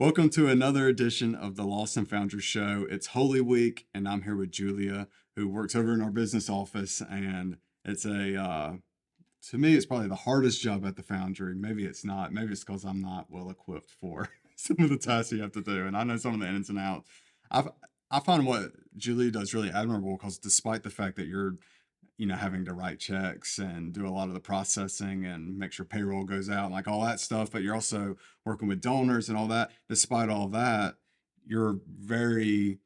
Welcome to another edition of the Lost and Foundry Show. It's Holy Week, and I'm here with Julia, who works over in our business office. And it's to me, it's probably the hardest job at the Foundry. Maybe it's not. Maybe it's because I'm not well equipped for some of the tasks you have to do, and I know some of the ins and outs. I I find what Julia does really admirable because despite the fact that you're having to write checks and do a lot of the processing and make sure payroll goes out, like all that stuff. But you're also working with donors and all that. Despite all that, you're very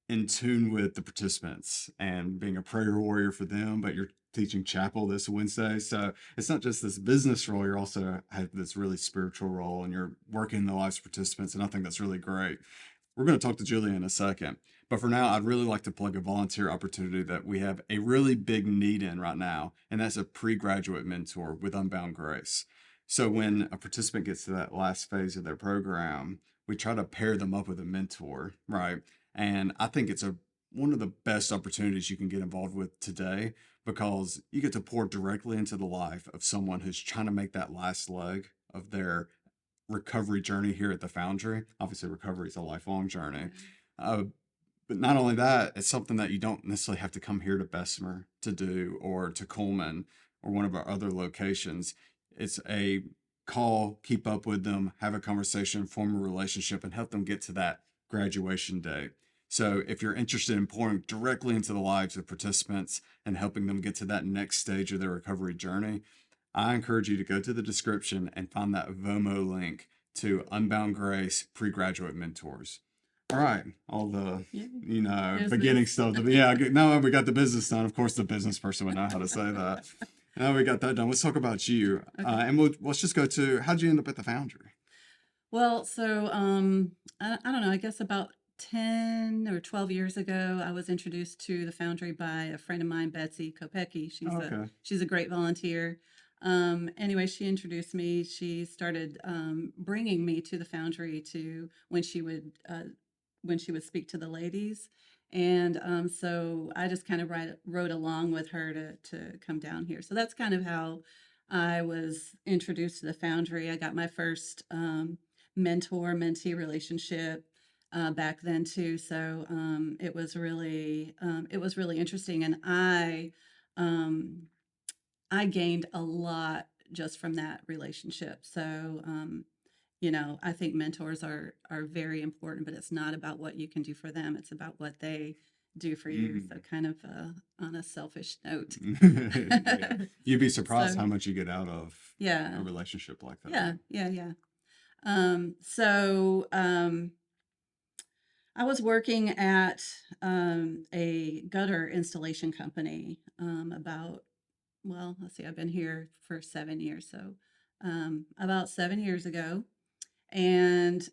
in tune with the participants and being a prayer warrior for them, but you're teaching chapel this Wednesday. So it's not just this business role, you're also have this really spiritual role and you're working in the lives of participants. And I think that's really great. We're going to talk to Julia in a second. But for now, I'd really like to plug a volunteer opportunity that we have a really big need in right now, and that's a pre-graduate mentor with Unbound Grace. So when a participant gets to that last phase of their program, we try to pair them up with a mentor, right? And I think it's one of the best opportunities you can get involved with today because you get to pour directly into the life of someone who's trying to make that last leg of their recovery journey here at the Foundry. Obviously, recovery is a lifelong journey. Uh, but not only that, it's something that you don't necessarily have to come here to Bessemer to do or to Coleman or one of our other locations. It's a call, keep up with them, have a conversation, form a relationship, and help them get to that graduation day. So if you're interested in pouring directly into the lives of participants and helping them get to that next stage of their recovery journey, I encourage you to go to the description and find that VOMO link to Unbound Grace Pre-Graduate Mentors. All right, all the beginning stuff. Now we got the business done. Of course, the business person would know how to say that. Now we got that done. Let's talk about you, Okay. and let's just go to how'd you end up at the Foundry? Well, so I don't know. I guess about 10 or 12 years ago, I was introduced to the Foundry by a friend of mine, Betsy Kopecki. Okay. She's a great volunteer. Anyway, she introduced me. She started bringing me to the Foundry to when she would speak to the ladies. And so I just kind of rode along with her to come down here. So that's kind of how I was introduced to the Foundry. I got my first mentor-mentee relationship back then too. So it was really interesting, and I gained a lot just from that relationship. So I think mentors are very important, but it's not about what you can do for them. It's about what they do for you. So kind of on a selfish note. Yeah. You'd be surprised So how much you get out of yeah, a relationship like that. yeah. So I was working at a gutter installation company let's see, I've been here for 7 years. So about 7 years ago. And,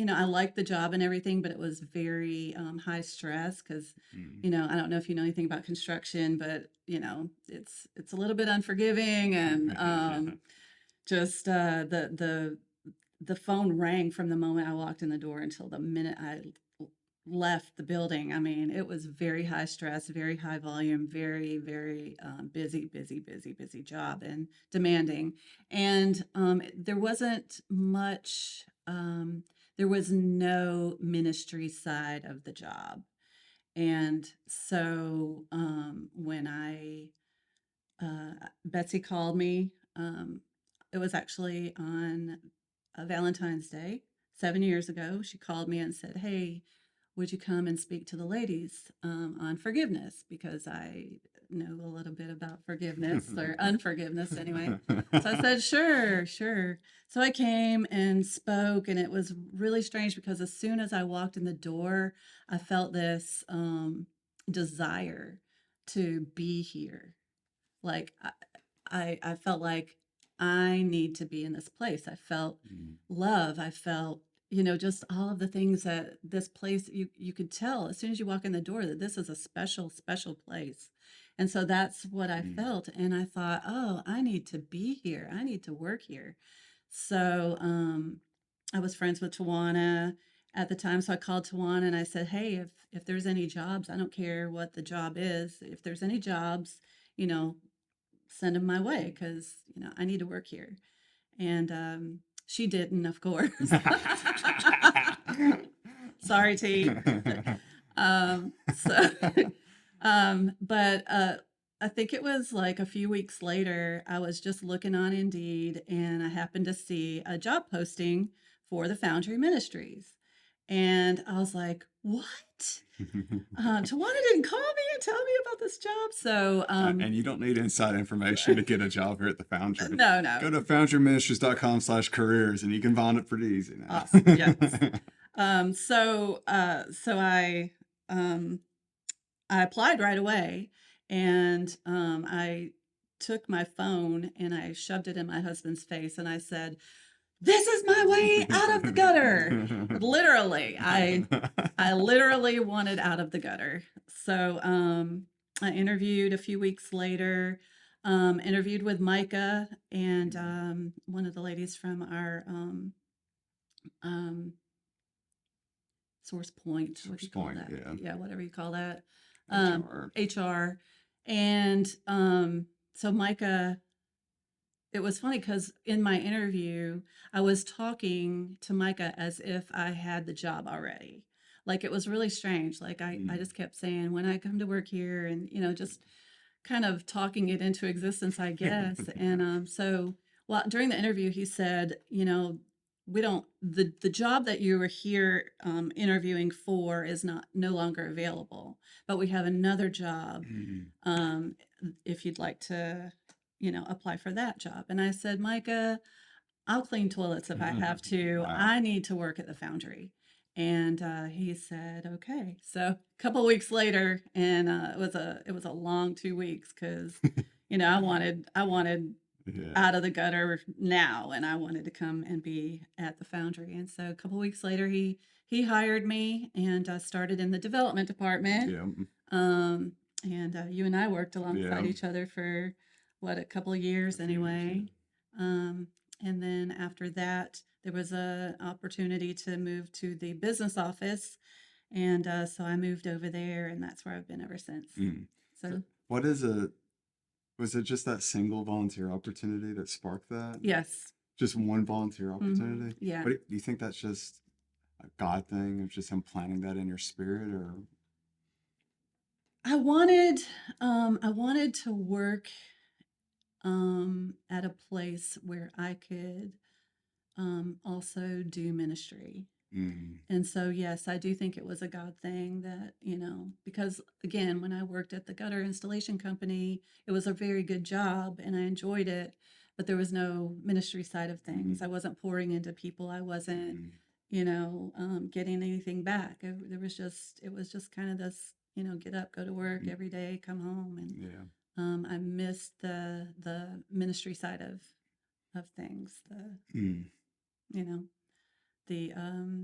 I liked the job and everything, but it was very high stress because, Mm. I don't know if you know anything about construction, but, it's a little bit unforgiving and just the phone rang from the moment I walked in the door until the minute I left the building. I mean, it was very high stress, very high volume, very, very busy job and demanding. And there was no ministry side of the job. And so when Betsy called me, it was actually on a Valentine's Day 7 years ago. She called me and said, "Hey, would you come and speak to the ladies on forgiveness?" Because I know a little bit about forgiveness or unforgiveness anyway. So I said, "Sure, sure." So I came and spoke, and it was really strange because as soon as I walked in the door, I felt this desire to be here. Like I felt like I need to be in this place. I felt Mm. love. I felt, just all of the things that this place you could tell as soon as you walk in the door that this is a special, special place. And so that's what I Mm. felt. And I thought, oh, I need to be here. I need to work here. So I was friends with Tawana at the time. So I called Tawana and I said, "Hey, if there's any jobs, I don't care what the job is. If there's any jobs, you know, send them my way because I need to work here." And She didn't, of course. Sorry, T. So, but I think it was like a few weeks later, I was just looking on Indeed and I happened to see a job posting for the Foundry Ministries. And I was like, what? Tawana didn't call me and tell me about this job. So, And you don't need inside information to get a job here at the Foundry. no, Go no. to foundryministries.com/careers and you can find it pretty easy now. Awesome. Yes. So I applied right away, and I took my phone and I shoved it in my husband's face, and I said, "This is my way out of the gutter." Literally, I literally wanted out of the gutter. So I interviewed a few weeks later. Interviewed with Micah and one of the ladies from our um, source point. What do you call Point, that? yeah. Yeah, whatever you call that. HR. HR. And so Micah, it was funny because in my interview, I was talking to Micah as if I had the job already. Like it was really strange. Like I just kept saying, when I come to work here, and just kind of talking it into existence, I guess. And so, well, during the interview, he said, we don't the job that you were here interviewing for is no longer available, but we have another job um, if you'd like to, apply for that job. And I said, Micah, I'll clean toilets if I have to. Wow. I need to work at the Foundry. And he said, okay. So a couple weeks later, and it was a long 2 weeks because, I wanted Yeah. out of the gutter now, and I wanted to come and be at the Foundry. And so a couple weeks later, he hired me and started in the development department. Yeah. And you and I worked alongside Yeah. each other for a couple of years A few years, anyway. And then after that, there was an opportunity to move to the business office. And so I moved over there, and that's where I've been ever since. So, What is it? Was it just that single volunteer opportunity that sparked that? yes. Just one volunteer opportunity? Yeah. But do you think that's just a God thing of just him planting that in your spirit, or? I wanted to work at a place where I could also do ministry. And so, yes, I do think it was a God thing that, because again, when I worked at the gutter installation company, it was a very good job and I enjoyed it, but there was no ministry side of things. I wasn't pouring into people. I wasn't, getting anything back. It was just kind of this, get up, go to work every day, come home. And Yeah. I missed the ministry side of things. The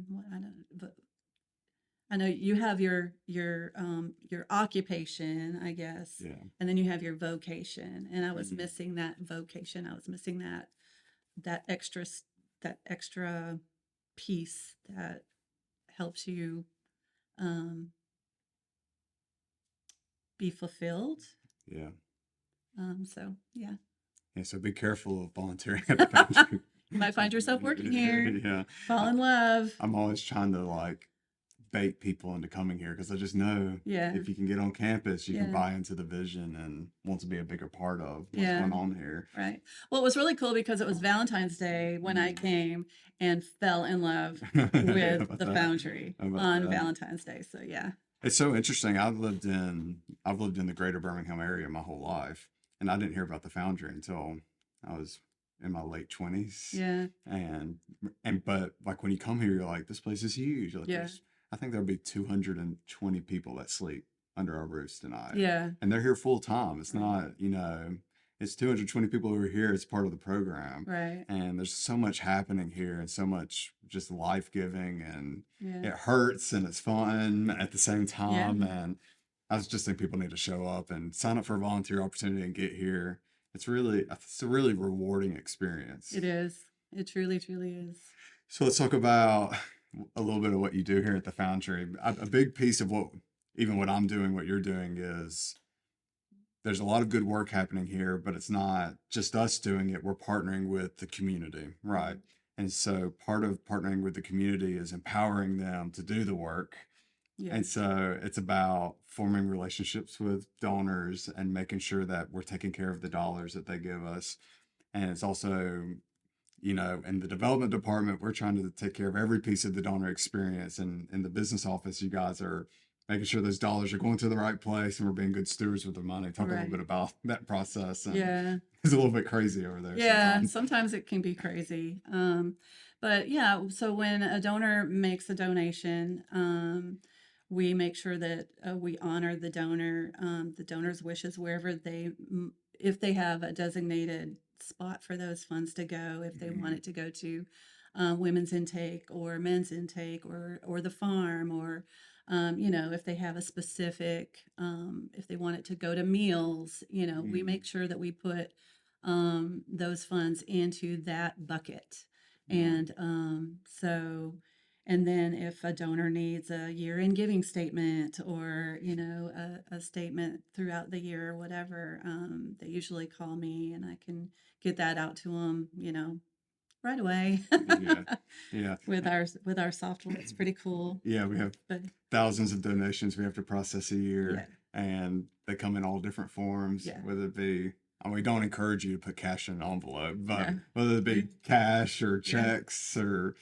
what I don't, but I know you have your occupation, I guess, Yeah. and then you have your vocation. And I was missing that vocation. I was missing that extra that extra piece that helps you be fulfilled. Yeah. So yeah. Yeah. So be careful of volunteering at the Foundry. You might find yourself working here. Yeah. Fall in love. I'm always trying to bait people into coming here because I just know Yeah. if you can get on campus, you can Yeah. buy into the vision and want to be a bigger part of what's Yeah. going on here. Right. Well, it was really cool because it was Valentine's Day when I came and fell in love How with about the that? Foundry How about on that? Valentine's Day. So yeah. It's so interesting. I've lived in the greater Birmingham area my whole life, and I didn't hear about the Foundry until I was in my late 20s. Yeah. But when you come here, you're like, this place is huge. Yeah. I think there'll be 220 people that sleep under our roofs tonight. Yeah. And they're here full time. It's not, it's 220 people who are here as part of the program. Right. And there's so much happening here and so much just life giving, and Yeah. it hurts and it's fun at the same time. And I just think people need to show up and sign up for a volunteer opportunity and get here. It's a really rewarding experience. It is. It truly, truly is. So let's talk about a little bit of what you do here at the Foundry. A big piece of what I'm doing, what you're doing, is there's a lot of good work happening here, but it's not just us doing it. We're partnering with the community, right? And so part of partnering with the community is empowering them to do the work. And Yes. so it's about forming relationships with donors and making sure that we're taking care of the dollars that they give us. And it's also, in the development department, we're trying to take care of every piece of the donor experience. And in the business office, you guys are making sure those dollars are going to the right place and we're being good stewards with the money. Talk a little bit Right. about that process. And Yeah. it's a little bit crazy over there Yeah, sometimes. sometimes it can be crazy. But yeah, so when a donor makes a donation, we make sure that we honor the donor's wishes wherever if they have a designated spot for those funds to go, if they want Mhm. it to go to women's intake or men's intake or the farm or if they have a specific, if they want it to go to meals, we Mhm. make sure that we put those funds into that bucket. Yeah. And and then if a donor needs a year-end giving statement or, a statement throughout the year or whatever, they usually call me and I can get that out to them, right away Yeah. Yeah. with our software. It's pretty cool. Yeah. We have But thousands of donations we have to process a yeah, year, and they come in all different forms, yeah, whether it be, and we don't encourage you to put cash in an envelope, but no, whether it be we, cash or yeah, checks or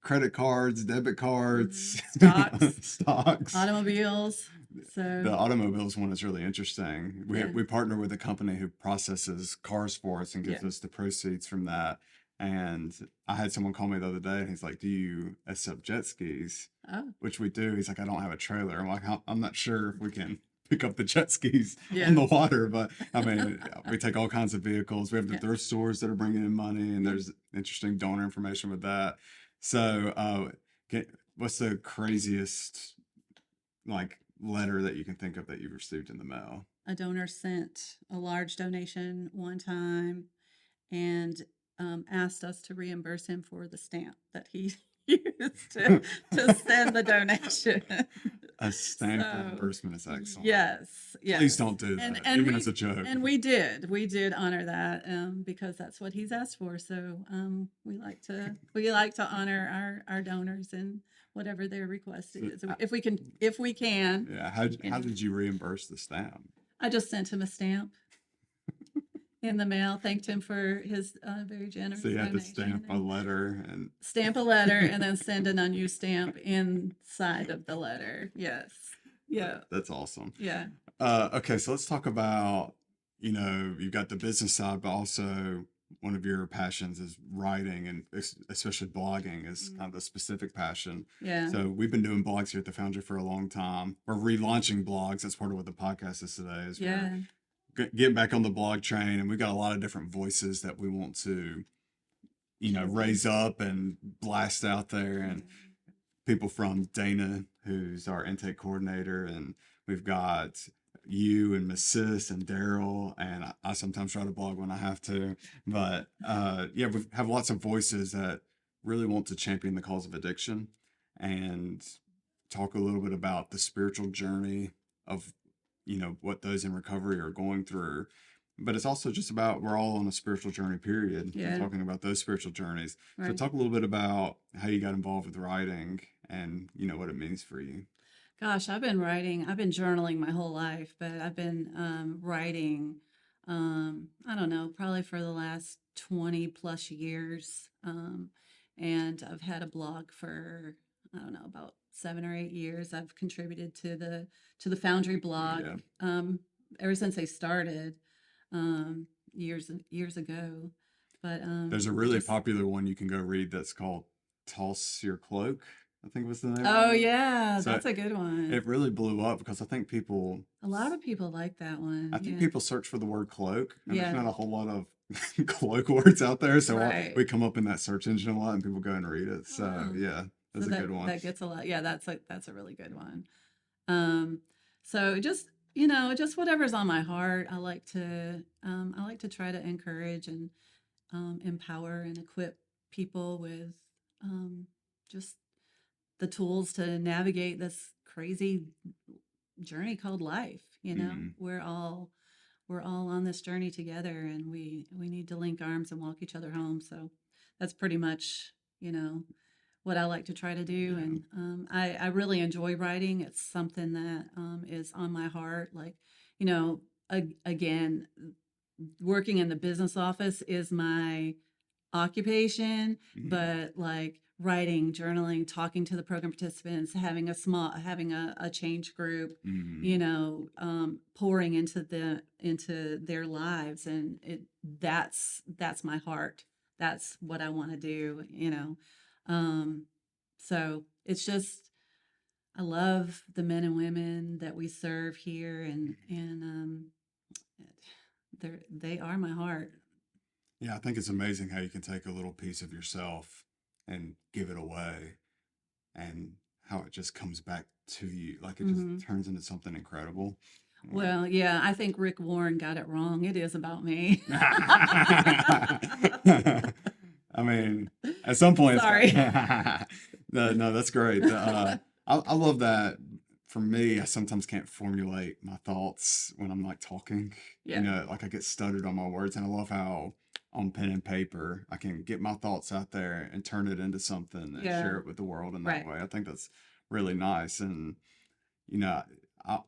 credit cards, debit cards, stocks, stocks. automobiles. The So automobiles one is really interesting. We yeah, we partner with a company who processes cars for us and yeah. gives us the proceeds from that. And I had someone call me the other day and he's like, "Do you accept jet skis?" Oh, Which we do. He's like, "I don't have a trailer." I'm like, I'm not sure if we can pick up the jet skis on yeah. the water, but I mean, we take all kinds of vehicles. We have the Yeah. thrift stores that are bringing in money, and Yeah. there's interesting donor information with that. So, what's the craziest like letter that you can think of that you've received in the mail? A donor sent a large donation one time and asked us to reimburse him for the stamp that he used to send the donation. A stamp So reimbursement is excellent. yes, Please yes, don't do and that, and even as we a joke. and we did honor that because that's what he's asked for. So we like to honor our donors and whatever their request So, is if we can. yeah, how You know, did you reimburse the stamp? I just sent him a stamp in the mail, thanked him for his very So generous you had to donation, stamp a and letter and stamp a letter and then send an unused stamp inside of the letter. Yes. Yeah. that's awesome. Yeah. Okay, so let's talk about, you've got the business side, but also one of your passions is writing and especially blogging is Mm. kind of a specific passion. Yeah. So we've been doing blogs here at the Foundry for a long time. We're relaunching blogs. That's part of what the podcast is today is we're Yeah. getting back on the blog train, and we've got a lot of different voices that we want to, Showcase. raise up and blast out there. Yeah. And people from Dana, who's our intake coordinator, and we've got you and Miss Sis and Daryl, and I sometimes try to blog when I have to. But yeah, we have lots of voices that really want to champion the cause of addiction and talk a little bit about the spiritual journey of what those in recovery are going through. But it's also just about we're all on a spiritual journey period and Yeah. talking about those spiritual journeys. So Right. talk a little bit about how you got involved with writing and what it means for you. Gosh, I've been journaling my whole life, but I've been writing, I don't know, probably for the last 20 plus years. And I've had a blog for, I don't know, about 7 or 8 years. I've contributed to the Foundry blog Yeah. um, ever since they started years and years ago. But There's a it really just popular one you can go read that's called Toss Your Cloak, I think was the name oh of it. yeah, So that's a good one. it really blew up because A lot of people like that one. I think Yeah. people search for the word cloak, and there's Yeah. not a whole lot of cloak words out there. So Right. we come up in that search engine a lot, and people go and read it. Oh, So wow. yeah, So that's a good one. that gets a lot. Yeah, that's a really good one. Um, so just whatever's on my heart, I like to try to encourage and empower and equip people with um, just the tools to navigate this crazy journey called life. Mm, We're all on this journey together, and we need to link arms and walk each other home. So that's pretty much you know, what I like to try to do. Yeah. And I really enjoy writing. It's something that is on my heart. Like, you know, again, working in the business office is my occupation, Mhm. but like writing, journaling, talking to the program participants, having a change group, Mhm. pouring into their lives, and that's my heart. That's what I want to do. Um, so it's just I love the men and women that we serve here, and they are my heart. Yeah, I think it's amazing how you can take a little piece of yourself and give it away, and how it just comes back to you. Like it just Hmm. turns into something incredible. Like, Well, yeah, I think Rick Warren got it wrong. It is about me. I mean, at some point, it's got. Sorry. No, no, that's great. I love that. For me, I sometimes can't formulate my thoughts when I'm like talking. Yeah. Like I get stuttered on my words, and I love how on pen and paper I can get my thoughts out there and turn it into something and share Yeah. it with the world in that Right. way. I think that's really nice, and you know,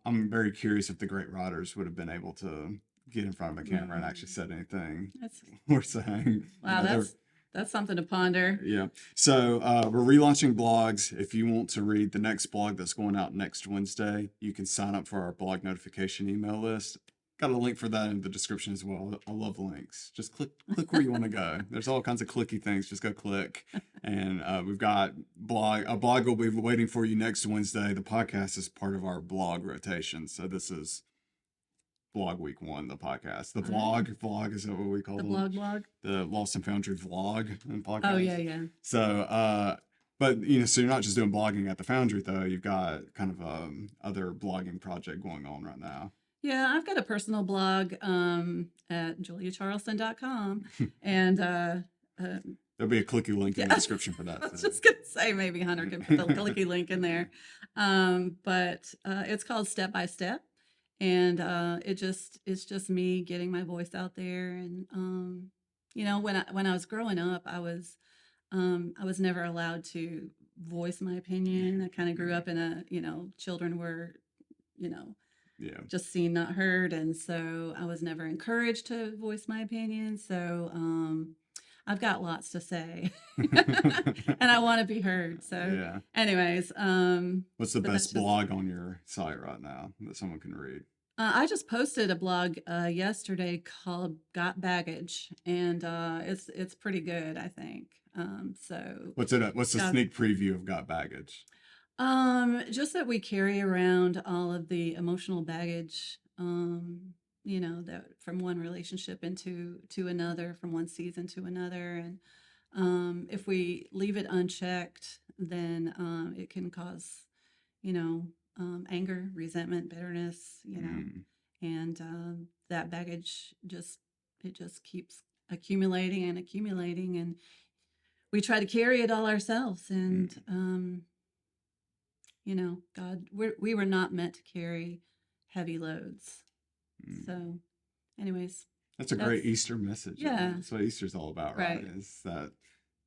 I'm very curious if the great writers would have been able to get in front of a camera and actually Mm, said anything that's we're saying. wow. They're That's something to ponder. yeah. So we're relaunching blogs. If you want to read the next blog that's going out next Wednesday, you can sign up for our blog notification email list. Got a link for that in the description as well. I love links. Just click where you want to go. There's all kinds of clicky things. Just go click. And we've got a blog will be waiting for you next Wednesday. The podcast is part of our blog rotation. So this is blog week one, the podcast. The All right. vlog is that what we call The them? blog. The Lost and Foundry vlog and Oh yeah, podcast. yeah. So, but so you're not just doing blogging at the Foundry though. You've got kind of other blogging project going on right now. Yeah, I've got a personal blog at juliacharleston.com. And uh, There'll be a clicky link in yeah, the description for I that was too. just gonna say maybe Hunter can put the clicky link in there. But it's called Step by Step, and it's just me getting my voice out there. And when I was growing up, I was never allowed to voice my opinion. I kind of grew up in a children were you know Yeah. just seen not heard, and so I was never encouraged to voice my opinion. So I've got lots to say, and I want to be heard. So, Yeah. anyways, What's the but that's best just. blog on your site right now that someone can read? I just posted a blog yesterday called "Got Baggage," and it's pretty good, I think. So What's it? What's the got sneak preview of Got Baggage? just that we carry around all of the emotional baggage, that from one relationship into another, from one season to another, and if we leave it unchecked, then it can cause, you know, anger, resentment, bitterness, Mm, and that baggage just keeps accumulating and accumulating, and we try to carry it all ourselves, and mm, God, we were not meant to carry heavy loads. mm. So, anyways, That's a that's great Easter message. I mean, yeah, that's what Easter's all about, right? right, Is that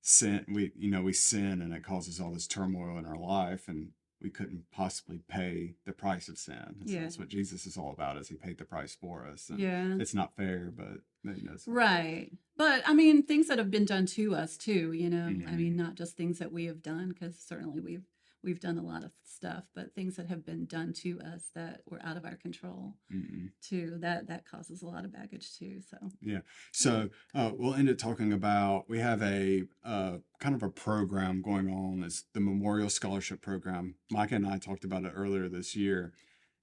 sin we sin and it causes all this turmoil in our life, and we couldn't possibly pay the price of sin. And so yeah, that's what Jesus is all about, is he paid the price for us. And yeah, it's not fair, but it's not. right. But I mean, things that have been done to us too. I Mm, mean, not just things that we have done, because certainly we've done a lot of stuff, but things that have been done to us that were out of our control mm. too. That causes a lot of baggage too. So, Yeah. yeah. So we'll end it talking about, we have a kind of a program going on. It's the Memorial Scholarship Program. Micah and I talked about it earlier this year.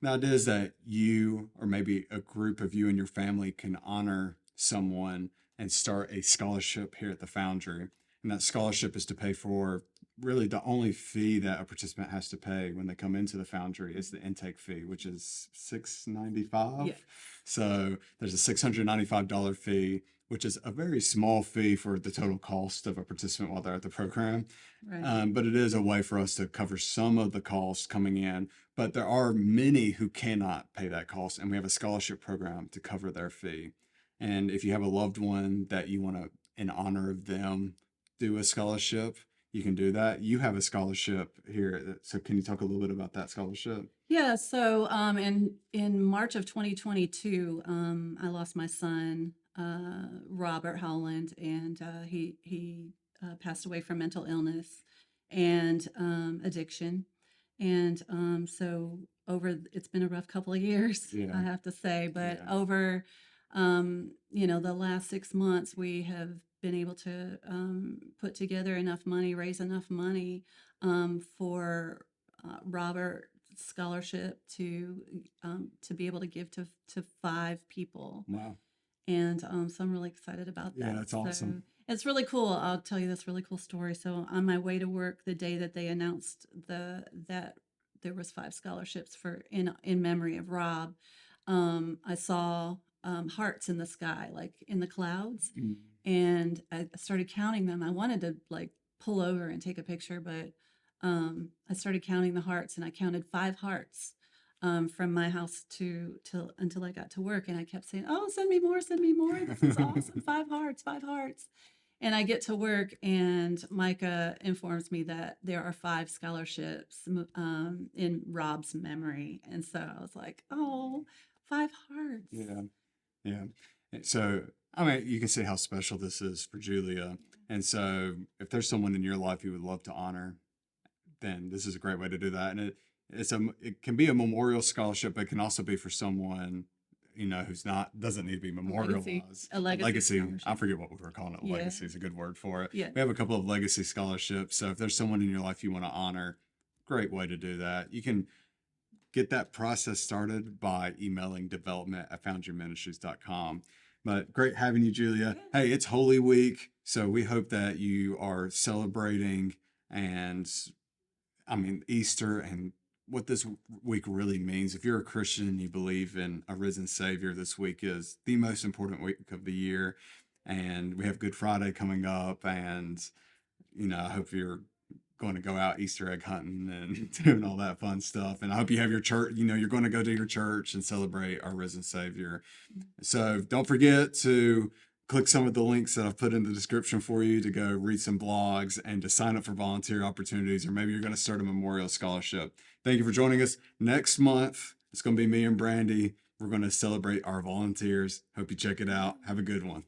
Now it is that you, or maybe a group of you and your family, can honor someone and start a scholarship here at the Foundry. And that scholarship is to pay for, really the only fee that a participant has to pay when they come into the Foundry is the intake fee, which is Yeah. $6.95. So there's a $695 fee, which is a very small fee for the total cost of a participant while they're at the program. Right. But it is a way for us to cover some of the costs coming in. But there are many who cannot pay that cost, and we have a scholarship program to cover their fee. And if you have a loved one that you want to, in honor of them, do a scholarship, you can do that. You have a scholarship here. So can you talk a little bit about that scholarship? Yeah, so in March of 2022, I lost my son, Robert Howland, and he passed away from mental illness and addiction. And so it's been a rough couple of years, Yeah. I have to say, but Yeah. over the last 6 months, we have been able to put together enough money, raise enough money for Robert scholarship to be able to give to 5 people, Wow. and so I'm really excited about Yeah, that. that's So awesome. it's really cool. I'll tell you this really cool story. So on my way to work, the day that they announced that there was 5 scholarships for in memory of Rob, I saw hearts in the sky, like in the clouds, Mm. and I started counting them. I wanted to like pull over and take a picture, but I started counting the hearts, and I counted 5 hearts from my house to until I got to work, and I kept saying, "Oh, send me more, send me more. This is awesome. 5 hearts, 5 hearts." And I get to work, and Micah informs me that there are 5 scholarships in Rob's memory, and so I was like, "Oh, 5 hearts." Yeah. Yeah. And so, I mean, you can see how special this is for Julia. And so, if there's someone in your life you would love to honor, then this is a great way to do that. And it can be a memorial scholarship, but it can also be for someone, who's not doesn't need to be A legacy, memorialized. a A legacy legacy. I scholarship. forget what we were calling it. Yeah, Legacy is a good word for it. yeah. We have a couple of legacy scholarships. So if there's someone in your life you want to honor, great way to do that. You can get that process started by emailing development@foundryministries.com. But great having you, Julia. Yeah. Hey, it's Holy Week, so we hope that you are celebrating and I mean Easter and what this week really means. If you're a Christian and you believe in a risen Savior, this week is the most important week of the year. And we have Good Friday coming up, and I hope you're going to go out Easter egg hunting and doing all that fun stuff. And I hope you have your church, you're going to go to your church and celebrate our risen Savior. So don't forget to click some of the links that I've put in the description for you to go read some blogs and to sign up for volunteer opportunities, or maybe you're going to start a memorial scholarship. Thank you for joining us. Next month, it's going to be me and Brandy. We're going to celebrate our volunteers. Hope you check it out. Have a good one.